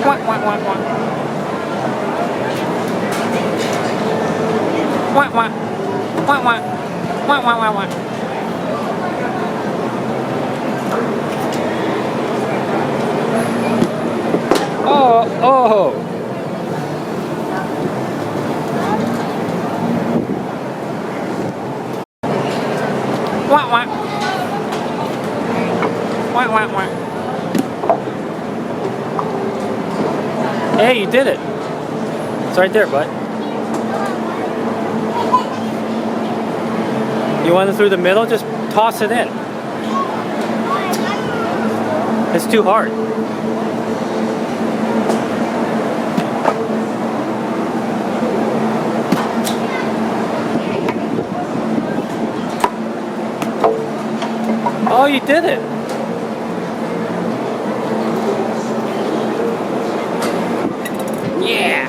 Quack, quack, quack, quack. Quack, quack. Quack, quack. Quack, quack, quack, quack. Oh, oh. Quack, quack. Quack, quack, quack. Hey, you did it. It's right there, bud. You want it through the middle? Just toss it in. It's too hard. Oh, you did it. Yeah.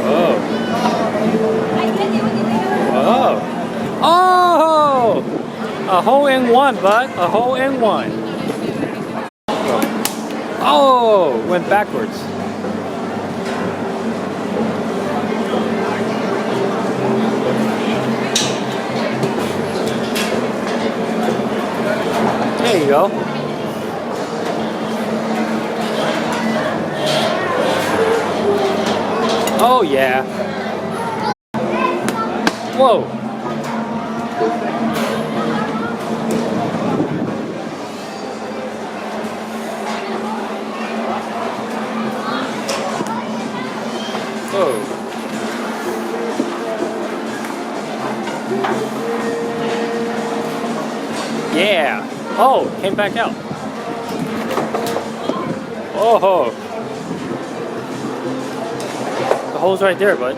Oh. Oh. Oh. A hole in one, bud. A hole in one. Oh, went backwards. There you go. Oh yeah. Whoa. Whoa. Yeah. Oh, came back out. Oh. The hole's right there, bud.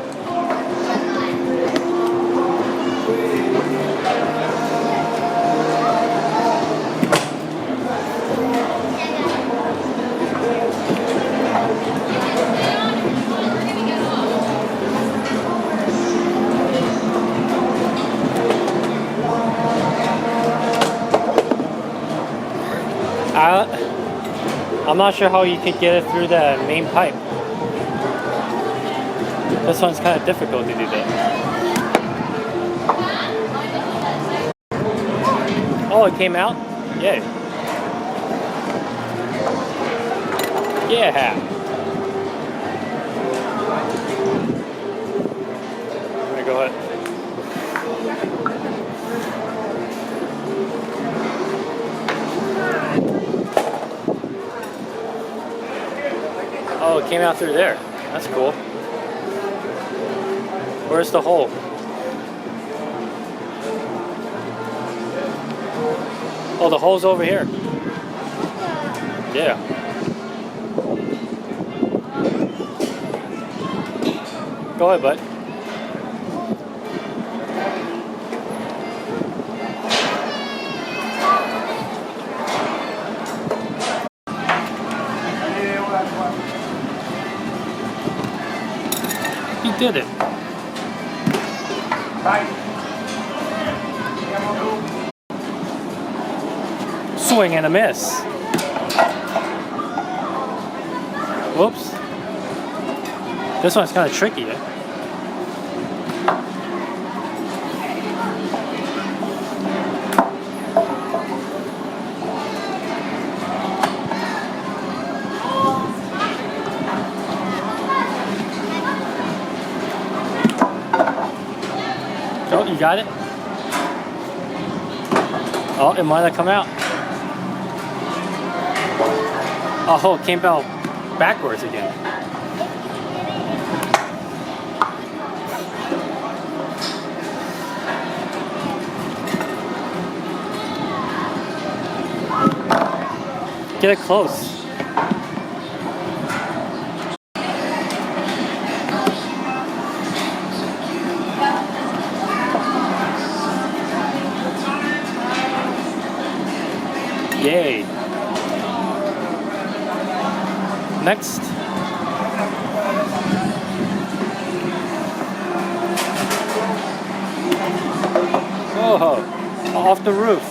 I'm not sure how you could get it through the main pipe. This one's kind of difficult to do that. Oh, it came out? Yay. Yeah. Let me go ahead. Oh, it came out through there. That's cool. Where's the hole? Oh, the hole's over here. Yeah. Go ahead, bud. You did it. Swing and a miss. Whoops. This one's kind of tricky. Oh, you got it? Oh, it might have come out. Oh, it came out backwards again. Get it close. Yay. Next. Oh, off the roof.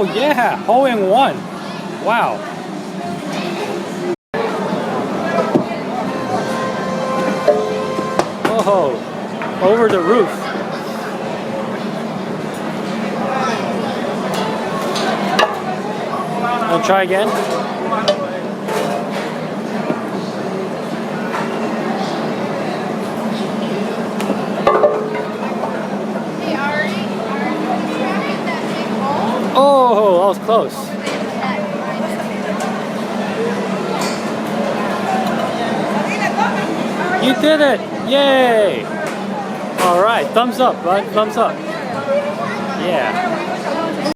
Oh yeah, hole in one. Wow. Oh, over the roof. And try again. Hey Ari, are you trying that big hole? Oh, that was close. Over there in the back. You did it! Yay! All right, thumbs up, bud. Thumbs up. Yeah.